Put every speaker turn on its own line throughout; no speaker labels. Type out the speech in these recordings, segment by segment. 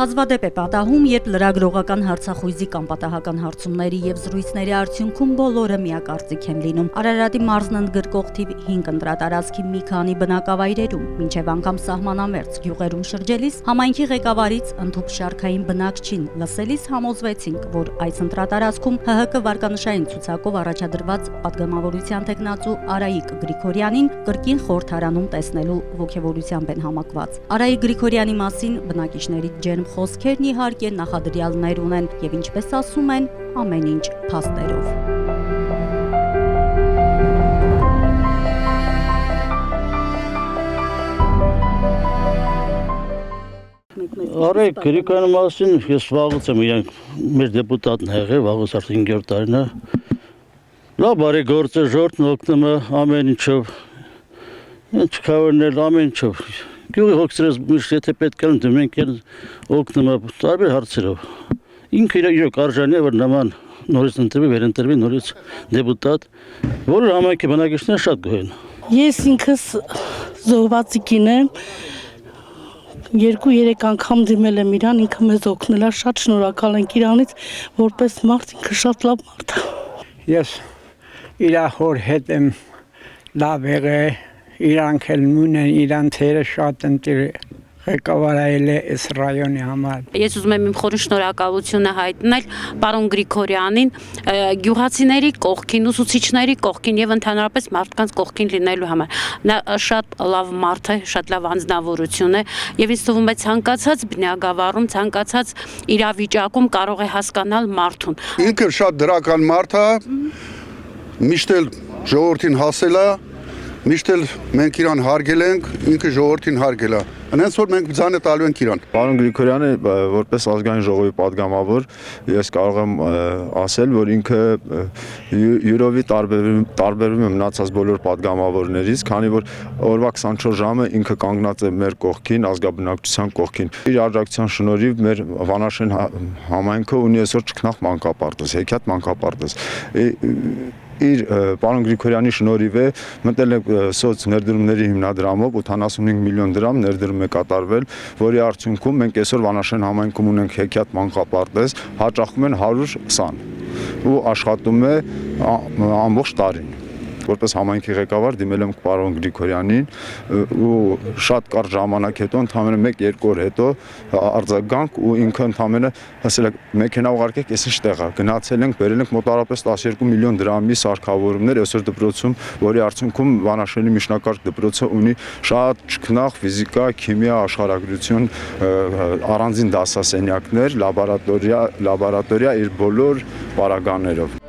Հազվադեպ է պատահում, երբ լրագրողական հարցախույզի կամ պատահական հարցումների եւ զրույցների արդյունքում բոլորը միակարծիք են լինում։ Արարատի մարզն ընդգրկող թիվ 5 ընտրատարածքի մի քանի բնակավայրերում, մինչև անգամ սահմանամերձ գյուղերում շրջելիս համայնքի ղեկավարից ընդհուպ շարքային բնակչին լսելիս համոզվեցինք, որ այս ընտրատարածքում ՀՀԿ վարկանշային ցուցակով առաջադրված պատգամավորության տեխնացու Արայիկ Գրիգորյանին կրկին խորհրդարանում տեսնելու ոգևորությամբ են համակված։ Արայիկ Գրիգորյանի մասին բնակիչների ջերմ խոսքերն իհարկե նախադրյալներ ունեն եւ ինչպես ասում են, ամեն ինչ փաստերով։
Արայիկ Գրիգորյանի մասին ես վաղուց եմ իրանք մեր դեպուտատն եղել, վաղուց արդեն 5-րդ տարին է։ Լավ բարի գործ է, ժողովրդն օգնում է ամեն ինչով։ Ինչ կավորներ ամեն ինչով։ Գյուղի հոգսերս միշտ եթե պետք է դու մենք էլ օգնում է տարբեր հարցերով։ Ինքը իրոք արժանի է որ նման նորից ընտրվի, վերընտրվի նորից դեպուտատ, որը համայնքի բնակիչները շատ գոհ են։
Ես ինքս զոհվածիկին եմ 2-3 անգամ դիմել եմ իրան, ինքը մեզ օգնել է, շատ շնորհակալ ենք իրանից, որպես մարդ ինքը շատ լավ մարդ է։
Ես իր հոր հետ եմ լավ եղել, իրանք էլ նույնն են, իրան թերը շատ ընտիր ղեկավարել է այս ռայոնի համար։
Ես ուզում եմ իմ խորին շնորհակալությունը հայտնել պարոն Գրիգորյանին գյուղացիների կողքին, ուսուցիչների կողքին եւ ընդհանրապես մարդկանց կողքին լինելու համար։ Նա շատ լավ մարդ է, շատ լավ անձնավորություն է եւ ինձ թվում է ցանկացած բնագավառում, ցանկացած իրավիճակում կարող է հասկանալ մարդուն։
Ինքը շատ դրական մարդ է, միշտ էլ ժողովրդին հասել է, միշտ էլ մենք իրան հարգել ենք, ինքը ժողովրդին հարգել է։ Հենց որ մենք ձանը տալու ենք իրան։
Պարոն Գրիգորյանը որպես ազգային ժողովի падգամավոր ես կարող եմ ասել, որ ինքը յուրովի տարբերվում է մնացած բոլոր падգամավորներից, քանի որ օրվա 24 ժամը ինքը կանգնած է մեր կողքին, ազգաբնակչության կողքին։ Իր աջակցության շնորհիվ մեր Վանաշեն համայնքը ունի այսօր ճգնախ մանկապարտեզ, հեքիաթ մանկապարտեզ։ Իր պարոն Գրիգորյանի շնորհիվ է մտել է սոց ներդրումների հիմնադրամով 85 միլիոն դրամ ներդրում է կատարվել, որի արդյունքում մենք այսօր Վանաշեն համայնքում ունենք հեքիաթ մանկապարտեզ, հաճախում են 120 ու աշխատում է ամբողջ տարին։ Որպես համայնքի ղեկավար դիմել եմ պարոն Գրիգորյանին ու շատ կարճ ժամանակ հետո ընդամենը 1-2 օր հետո արձագանք ու ինքը ընդամենը ասել է մեքենա ուղարկեք, ես ինչ տեղ է, գնացել ենք, բերել ենք մոտավորապես 12 միլիոն դրամի սարքավորումներ այսօր դպրոցում, որի արդյունքում Վանաշենի միջնակարգ դպրոցը ունի շատ ճկնաղ ֆիզիկա, քիմիա, աշխարհագրություն, առանձին դասասենյակներ, լաբորատորիա իր բոլոր պարագաներով։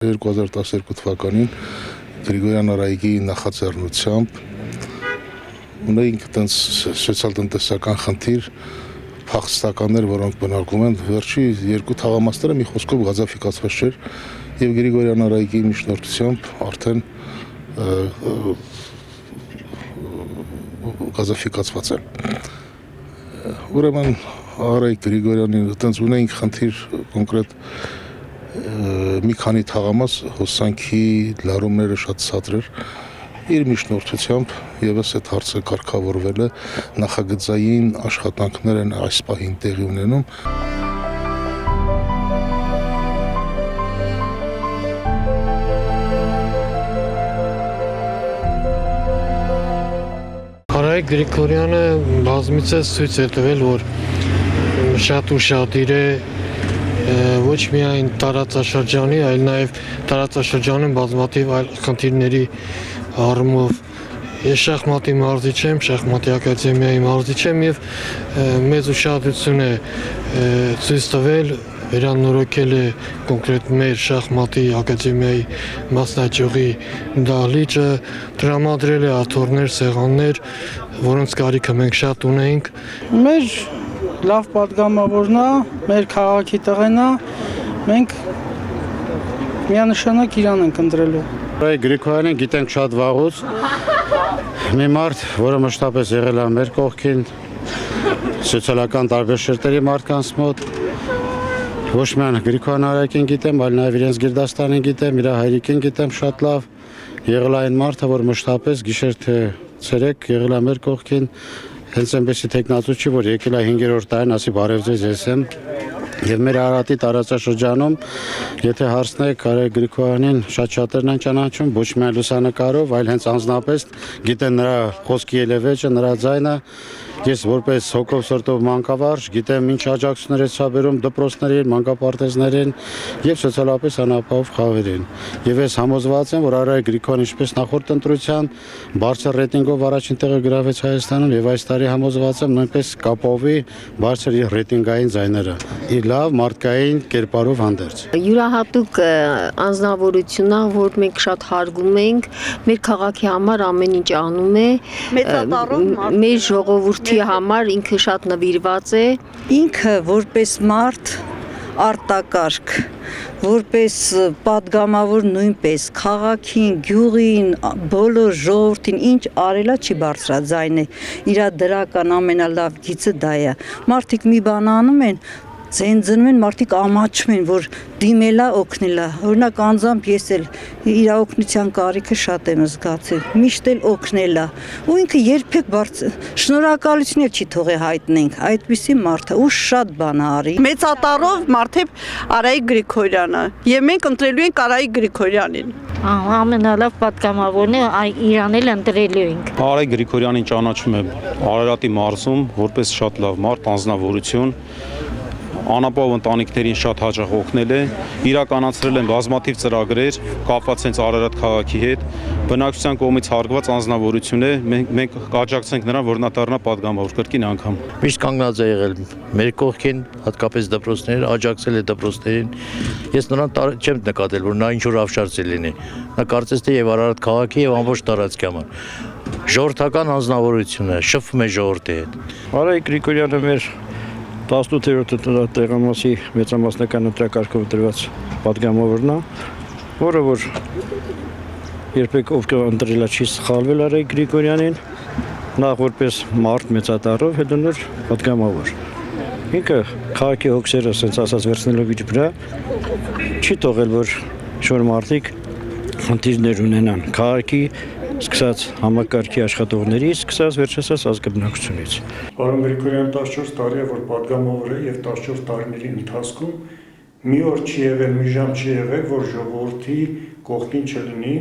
2012 թվականին Գրիգորյան Արայիկի նախաձեռնությամբ ունեինք այդպես սոցիալ-տնտեսական խնդիր, փախստականներ, որոնք բնակվում են, վերջի 2 թաղամասերը մի խոսքով գազաֆիկացված չէր եւ Գրիգորյան Արայիկի միջնորդությամբ արդեն գազաֆիկացված են։ Ուրեմն Արայիկ Գրիգորյանին այդպես ունեինք խնդիր կոնկրետ մի քանի թաղամաս հոսանքի լարումները շատ ցածր էր իր միջնորդությամբ եւս այդ հարցը կարգավորվել է նախագծային աշխատանքներ են այս պահին տեղի ունենում
Արայիկ Գրիգորյանը բազմիցս ցույց է տվել որ շատ ուշադիր է ոչ միայն տարածաշրջանի, այլ նաև տարածաշրջանում բազմաթիվ այլ խնդիրների առումով ես շախմատի մարզիչ եմ, շախմատի ակադեմիայի մարզիչ եմ եւ մեծ ուշադրություն է ցույց տվել վերանորոգել է կոնկրետ մեր շախմատի ակադեմիայի մասնաճյուղի դահլիճը, տրամադրել է աթոռներ, սեղաններ, որոնց կարիքը մենք շատ ունենք։
Մեր լավ падգամավորն է, մեր քաղաքի տղեն է, մենք միանշանակ իրան ենք ընտրելու։
Արայիկ Գրիգորյանին գիտենք շատ վաղուց, մի մարդ, որը մշտապես եղել է մեր կողքին, սոցիալական տարբեր շերտերի մարդկանց մոտ,
Ոչ միայն Գրիգորյան Արարատին գիտեմ, այլ նաև իրենց Գիրդաստանին գիտեմ, իր հայրիկին գիտեմ շատ լավ։ Եղել այն մարդը, որ մշտապես գիշեր թե ցերեկ եղել է մեր կողքին, հենց այնպեսի տեխնացու չի, որ եկել է 5-րդ տարին, ասի բարև ձեզ, ես եմ։ Եվ մեր Արարատի տարածաշրջանում, եթե հարցնեք Արայ Գրիգորյանին, շատ-շատերն են ճանաչում, ոչ միայն լուսանկարով, այլ հենց անձնապես գիտեն նրա խոսքի ելևէջը, նրա ձայնը։ Ես որպես հոգով սրտով մանկավարժ գիտեմ ինչ աջակցություններ է ցաբերում դպրոցներին, մանկապարտեզներին եւ սոցիալապես անապահով խավերին։ Եվ ես համոզված եմ, որ Արայ Գրիգորյանը ինչպես նախորդ ընտրության բարձր ռեյտինգով առաջին տեղը գրավեց Հայաստանում եւ այս տարի համոզված եմ նույնպես կապովի բարձր ռեյտինգային ձայները։ Իր լավ մարդկային կերպարով հանդերձ։
Յուրահատուկ անձնավորությունն է, որ մենք շատ հարգում ենք, մեր քաղաքի համար ամեն ինչ անում է։ Մեր ժողովուրդի համար ինքը շատ նվիրված է։
Ինքը որպես մարդ արտակարգ, որպես պատգամավոր նույնպես քաղաքին, գյուղին, բոլոր ժողովրդին ինչ արելա չի բարձրաձայնե։ Իր դրական ամենալավ գիծը դա է։ Մարդիկ մի բան անում են, ծնվում են մարդիկ ամաչում են, որ դիմելա օգնելա։ Օրինակ անձամբ ես էլ իր օգնության կարիքը շատ եմ զգացել, միշտ էլ օգնելա։ Ու ինքը երբեք շնորհակալություն չի թողե հայտնենք, այդպիսի մարդը ու շատ բան արի։
Մեծատառով մարդը Արայ Գրիգորյանը, եւ մենք ընտրելու ենք Արայ Գրիգորյանին։
Ամենալավ պատգամավորն է, իրան էլ ընտրելու ենք։
Արայ Գրիգորյանին ճանաչում եմ Արարատի մարզում որպես շատ լավ մարդ, անձնավորություն։ Անապահով ընտանիքներին շատ հաճախ օգնել է, իրականացրել են բազմաթիվ ծրագրեր կապված հենց Արարատ քաղաքի հետ, բնակչության կողմից հարգված անձնավորություն է, մենք կաջակցենք նրան, որ նա դառնա պատգամավոր կրկին անգամ։
Միշտ կանգնած է եղել մեր կողքին, հատկապես դպրոցներին, աջակցել է դպրոցներին։ Ես նրան չեմ նկատել, որ նա ինչ-որ ավշարծի լինի։ Նա կարծես թե եւ Արարատ քաղաքի եւ ամբողջ տարածքի համար ժողովրդական անձնավորություն է, շփվում է ժողովրդի հետ։
Արայ Գրիգորյանը մեր 18-րդ տեղամասի մեծամասնական ընտրակարգով դրված պատգամավորն է, որը որ երբեք ով ընտրելա չի սխալվել Արայ Գրիգորյանին, նախ որպես մարդ մեծատառով, հետո նոր պատգամավոր։ Ինքը քաղաքի հոգսերը ասենց ասած վերցնելով իր վրա չի թողել, որ շոր մարդիկ խնդիրներ ունենան քաղաքի սկսած համակարգի աշխատողներից, սկսած վերջացած ազգաբնակությունից։
Պարոն Գրիգորյան 14 տարի է, որ պատգամավոր է եւ 14 տարիների ընթացքում մի օր չի եղել, մի ժամ չի եղել, որ ժողովրդի կողքին չլինի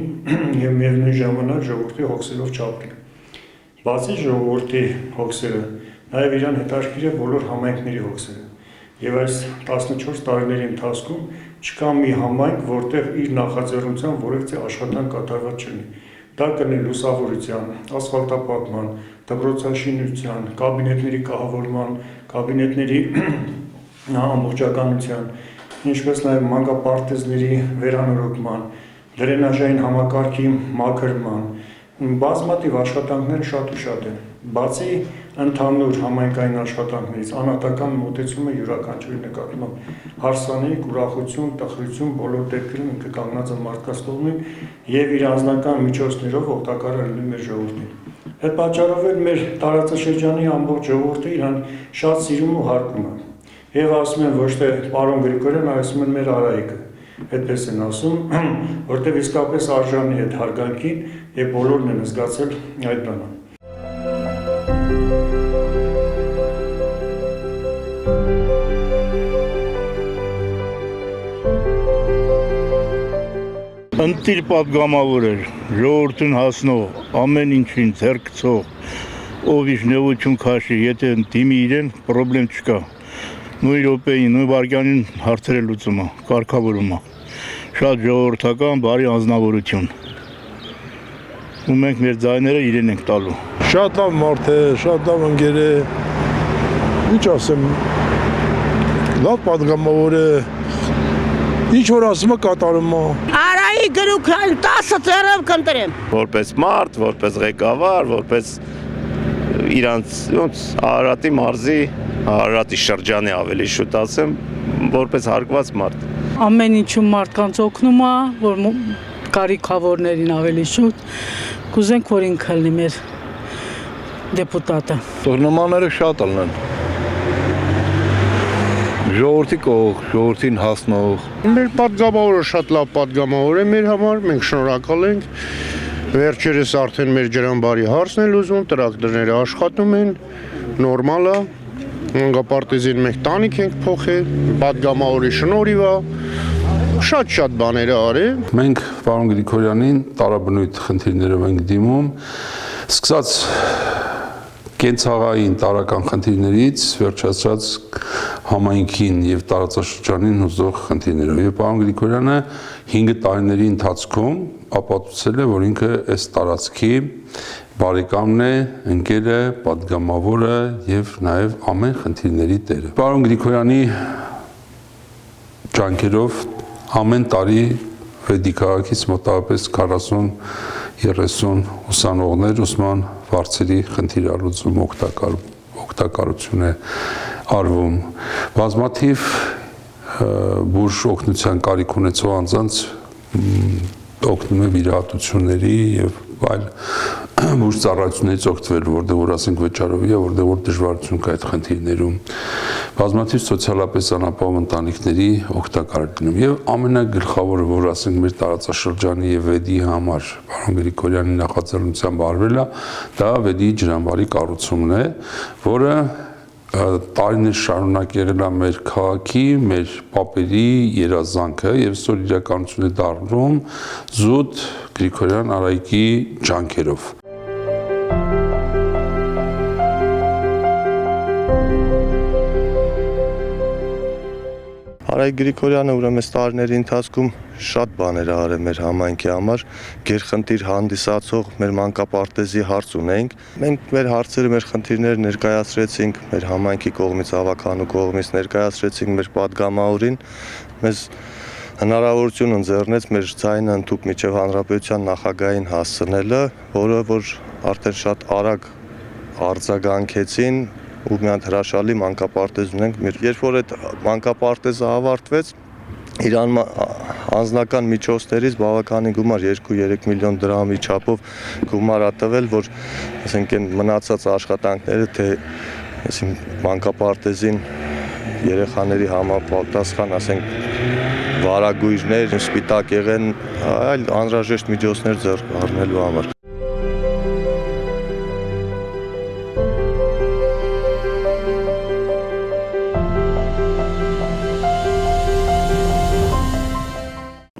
եւ միևնույն ժամանակ ժողովրդի հոգսերով չապրի։ Բացի ժողովրդի հոգսերը, նաեւ իրան հետաքրքիր է բոլոր համայնքների հոգսերը։ Եվ այս 14 տարիների ընթացքում չկա մի համայնք, որտեղ իր նախաձեռնությամբ որևէ աշխատանք կատարված չլինի։ Դա կլինի լուսավորության, ասֆալտապատման, դպրոցաշինության, կաբինետների կահավորման, կաբինետների ամբողջականության, ինչպես նաև մանկապարտեզների վերանորոգման, դրենաժային համակարգի մաքրման, բազմաթիվ աշխատանքները շատ ու շատ են։ Բացի ընդհանուր համայնքային աշխատանքներից, անհատական մոտեցումը յուրաքանչյուրի նկատմամբ հարսանիք, ուրախություն, տխրություն բոլոր դեպքերում ինքը կանգնած է մարդկանց կողմին եւ իր անձնական միջոցներով օգտակար է լինում մեր ժողովրդին։ Այդ պատճառով էլ մեր տարածաշրջանի ամբողջ ժողովուրդը իրան շատ սիրում ու հարգում է։ Եվ ասում են ոչ թե պարոն Գրիգորյան, այլ ասում են մեր Արայիկը։ Այդպես են ասում, որտեղ իսկապես արժանի է հարգանքին եւ բոլորն են զգացել այդ բանը։
Ընտիր պատգամավոր էր, ժողովրդին հասնող, ամեն ինչին ձեռքցող, ով իր նեղություն քաշի, եթե դիմի իրեն, պրոբլեմ չկա։ Նույն րոպեին, նույն վայրկյանին հարցերը լուծում է, կարգավորում է։ Շատ ժողովրդական, բարի անձնավորություն։ Ու մենք մեր ձայները իրեն ենք տալու։
Շատ լավ մարդ է, շատ լավ ընկեր է։ Ինչ ասեմ, լավ պատգամավոր է։ Ինչ որ ասում է կատարում է։
Արայի Գրիգորյան 10 ծերով կընտրեմ։
Որպես մարդ, որպես ղեկավար, որպես իրանց Արարատի մարզի, Արարատի շրջանի ավելի շուտ ասեմ, որպես հարգված մարդ։
Ամեն ինչում մարդկանց օգնում է, որ կարիքավորներին ավելի շուտ կուզենք, որ ինքը լինի մեր դեպուտատը։
Նմանները շատ ալնեն։ ժողովրդի կողք, ժողովրդին հասնող։ Մեր պատգամավորը շատ լավ պատգամավոր է մեր համար, մենք շնորհակալ ենք։ Վերջերս արդեն մեր ջրամբարի հարցն է լուծում, տրակտորները աշխատում են, նորմալ է։ Մանկապարտեզին մենք տանիք ենք փոխել, պատգամավորի շնորհիվ է։ Շատ բաներ է արել։
Մենք պարոն Գրիգորյանին տարաբնույթ խնդիրներով ենք դիմում, սկսած կենցաղային տարրական խնդիրներից վերջացած համայնքին եւ տարածաշրջանին հուզող խնդիրներով։ Եվ պարոն Գրիգորյանը 5 տարիների ընթացքում ապացուցել է, որ ինքը այս տարածքի բարեկամն է, ընկերը, պատգամավորը եւ նաեւ ամեն խնդիրների տերը։ Պարոն Գրիգորյանի ջանքերով ամեն տարի Վեդի քաղաքից մոտավորապես 40-30 ուսանողներ ուսման վարձերի խնդիրալուծում օգտակարություն է արվում։ Բազմաթիվ բուրժ օգնության կարիք ունեցող անձանց օգնում է վիրահատությունների եւ այլ բուրժ ծառայություններից օգտվել, որտեղ որ ասենք վճարովի է, որտեղ որ դժվարություն կա այդ խնդիրներում։ Բազմաթիվ սոցիալապես անապահով ընտանիքների օգտակար դնում եւ ամենագլխավորը, որ ասենք մեր տարածաշրջանի եւ Վեդի համար պարոն Գրիգորյանի նախաձեռնությամբ արվել է, դա Վեդի ջրամբարի կառուցումն է, որը տարիներ շարունակ եղել է մեր քաղաքի, մեր պապերի երազանքը եւ այսօր իրականություն է դառնում զուտ Գրիգորյան Արայիկի ջանքերով։
Արայիկ Գրիգորյանը ուրեմն տարիների ընթացքում շատ բաներ է արել մեր համայնքի համար, գերխնդիր հանդիսացող մեր մանկապարտեզի հարց ունենք։ Մենք մեր հարցերը, մեր խնդիրները ներկայացրեցինք մեր համայնքի կողմից, ավականու կողմից ներկայացրեցինք մեր պատգամավորին։ Մեզ հնարավորություն ընձեռնեց մեր ձայնը ընդհանուր միջև հանրապետության նախագահին հասցնելը, որը որ արդեն շատ արագ արձագանքեցին ու մի հատ հրաշալի մանկապարտեզ ունենք։ Երբ որ այդ մանկապարտեզը ավարտվեց, Իրան անձնական միջոցներից բավականին գումար 2-3 միլիոն դրամի չափով գումար ա տվել, որ ասենք այն մնացած աշխատանքները թե մանկապարտեզին երեխաների համապատասխան ասենք վարագույրներ, սպիտակ եղեն, այլ անհրաժեշտ միջոցներ ձեռք առնելու համար։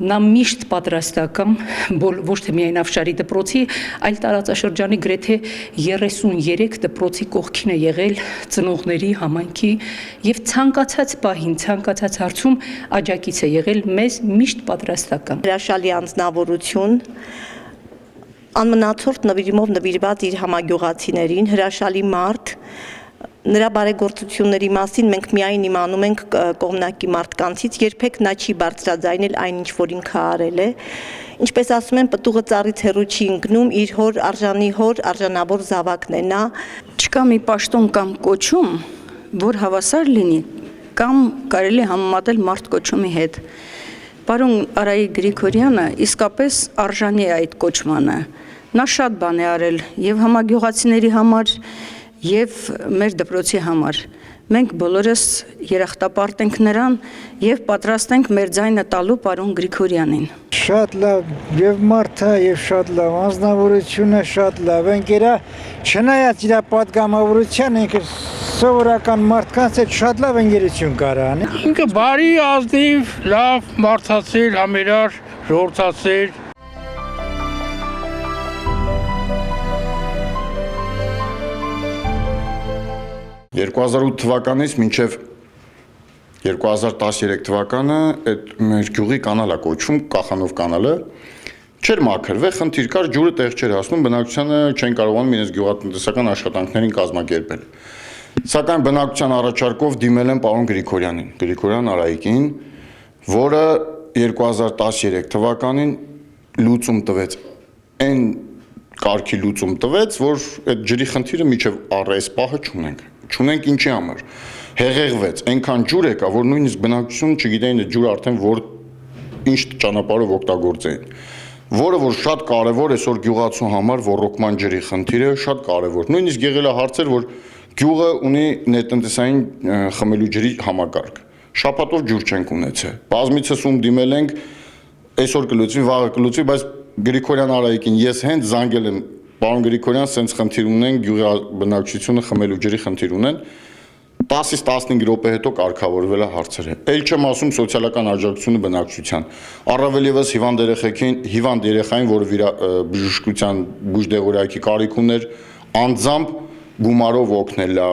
Նա միշտ պատրաստական, ոչ թե միայն Ավշարի դպրոցի, այլ տարածաշրջանի գրեթե 33 դպրոցի կողքին է եղել ծնողների, համայնքի եւ ցանկացած պահին, ցանկացած հարցում աջակից է եղել մեզ միշտ պատրաստական։
Հրաշալի անձնավորություն, անմնացորդ նվիրումով նվիրված իր համագյուղացիներին, հրաշալի մարդ, նրա բարեգործությունների մասին մենք միայն իմանում ենք կողմնակի մարդկանցից, երբեք նա չի բարձրաձայնել այն ինչ որ ինքը արել է։ Ինչպես ասում են, պտուղը ծառից հեռու չի ընկնում, իր հոր արժանի հոր արժանավոր զավակն է նա։
Չկա մի պաշտոն կամ կոչում, որ հավասար լինի կամ կարելի համեմատել մարդ կոչումի հետ։ Պարոն Արայիկ Գրիգորյանը իսկապես արժանի է այդ կոչմանը։ Նա շատ բան է արել եւ համագյուղացիների համար եւ մեր դպրոցի համար։ Մենք բոլորս երախտապարտ ենք նրան եւ պատրաստ ենք մեր ձայնը տալու պարոն Գրիգորյանին։
Շատ լավ եւ մարդը եւ շատ լավ անձնավորությունը շատ լավ ընկերա, չնայած իր պատգամավորության ինքը սովորական մարդկանց հետ շատ լավ ընկերություն կար անի։
Ինքը բարի, ազնիվ, լավ, մարդացիր, համերար, ժողովրդացիր։
2008 թվականից մինչև 2013 թվականը այդ մեր գյուղի կանալա կոչվում, Կախանով կանալը, չէր մաքրվել, խնդիր կար, ջուրը տեղ չէր հասնում, բնակչությանը չեն կարողանում իրենց գյուղատնտեսական աշխատանքներին կազմակերպել։ Սակայն բնակչության առաջարկով դիմել են պարոն Գրիգորյանին, Գրիգորյան Արայիկին, որը 2013 թվականին լուծում տվեց, այն կարգի լուծում տվեց, որ այդ ջրի խնդիրը մինչև առայս պահը չունենք ինչի համար, հեղեղվեց, այնքան ջուր եկա, որ նույնիսկ բնակչությունը չգիտեին այդ ջուրը արդեն որ ինչ ճանապարհով օգտագործեին, որը որ շատ կարևոր այսօր գյուղացու համար ոռոգման ջրի խնդիրը շատ կարևոր, նույնիսկ եղել է հարցեր, որ գյուղը ունի ներտնտեսային խմելու ջրի համակարգ, շաբաթով ջուր չենք ունեցել։ Բազմիցս դիմել ենք, այսօր կլուծվի, վաղը կլուծվի, բայց Գրիգորյան Արայիկին ես հենց զանգել եմ, պարոն Գրիգորյան, սենց խնդիր ունեն, գյուղի բնակչությունը խմելու ջրի խնդիր ունեն։ 10-ից 15 րոպե հետո կարգավորվել է հարցերը։ Էլ չեմ ասում սոցիալական աջակցությունը բնակչության։ Առավել ևս հիվանդ երեխային, որը բժշկության բուժդեղորայքի կարիք ուներ, անձամբ գումարով օգնել է։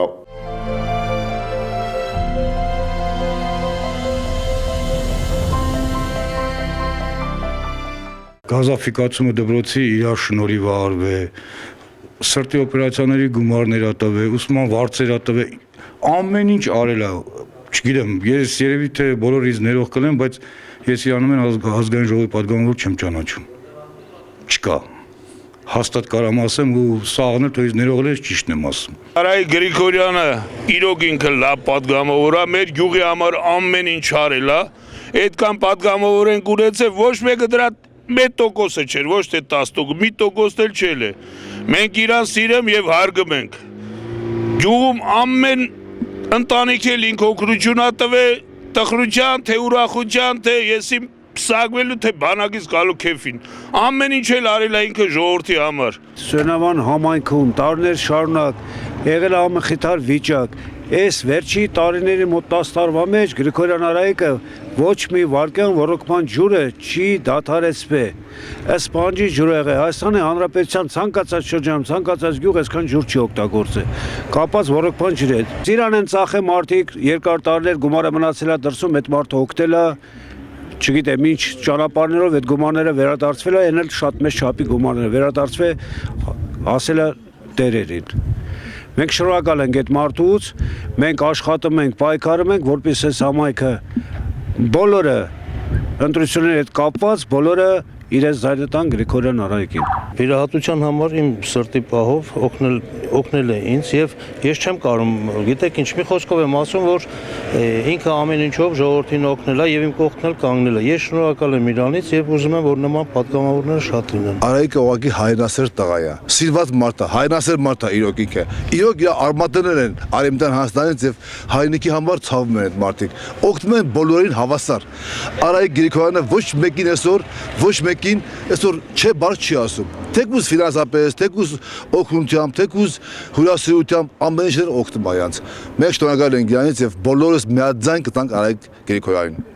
Գազաֆիկացումը դպրոցի իր շնորհիվ արվե, սրտի օպերացիաների գումարներ ատվե, ուսման վարձեր ատվե, ամեն ինչ արել է, չգիտեմ, ես երևի թե բոլորից ներող կլեմ, բայց ես իրանում են ազգային ժողովի պատգամավոր չեմ ճանաչում, չկա, հաստատ կարամ ասեմ ու սաղն էլ թույս ներողել ես ճիշտն եմ ասում։
Արայիկ Գրիգորյանը իրոք ինքը լավ պատգամավոր է, մեր գյուղի համար ամեն ինչ արել է, այդքան պատգամավոր ենք ունեցել, ոչ մեկը դրա 1%-ը չէր, ոչ թե 10%, 1%-ն էլ չէլ է։ Մենք իրան սիրեմ եւ հարգում ենք։ Գյուղում ամեն ընտանիք էլ ինք օգնություն ատվե, տխրության, թե ուրախության, թե եսի սագվելու, թե բանակից գալու քեֆին։ Ամեն ինչ էլ արել է ինքը ժողովրդի համար։
Սյունավան համայնքում տարիներ շարունակ եղել է ամենախիթար վիճակ։ Այս վերջի տարիների մոտ 10 տարվա մեջ Գրիգորյան Արայիկը ոչ մի վարկյան ռոռոկման ջուրը չի դադարեցվել։ Ըստ պահանջի ջուր եղել Հայաստանի Հանրապետության ցանկացած շրջանում, ցանկացած գյուղ այսքան ջուր չի օգտագործել։ Կապած ռոռոկման ջրի հետ։ Ծիրան են ծախե մարդիկ, երկար տարիներ գումարը մնացել է դրսում, այդ մարդը օգտել է, չգիտեմ ինչ ճանապարհներով այդ գումարները վերադարձվել է, այն էլ շատ մեծ չափի գումարներ վերադարձվել, ասել է տերերին։ Մենք շնորհակալ ենք այդ մարդուց, մենք աշխատում ենք, պայքարում ենք, որպես այս համայնքը բոլորը ընտրությունների հետ կապված, բոլորը իրենց զայրը տան Գրիգորյան Արայիկին։
Վիրահատության համար իմ սրտի պահով օգնել է ինձ եւ ես չեմ կարող, գիտեք ինչ, մի խոսքով եմ ասում, որ ինքը ամեն ինչով ժողովրդին օգնել է եւ իմ կողքն էլ կանգնել է։ Ես շնորհակալ եմ իրանից եւ ուզում եմ, որ նման պատգամավորները շատ լինեն։
Արայիկը ուղղակի հայրենասեր տղա է, սիրված մարդ է, հայրենասեր մարդ է իրոք ինքը։ Իրոք իր արմատներ են Արեմտյան Հայաստանից եւ հայրենիքի համար ցավում են այդ մարդիկ։ Օգնում են բոլորին հավասար։ Արայիկ Գրիգորյանը ոչ մեկին այսօր, ոչ մեկին այսօր չէ բառ չի ասում։ Թեկուզ ֆինանսապես, թեկուզ օգնությամբ, թեկուզ հյուրասիրությամբ ամեն ինչն օգնում է այնց։ Մենք շնորհակալ ենք իրանից եւ բոլորս միաձայն կտանք Արայիկ Գրիգորյանին։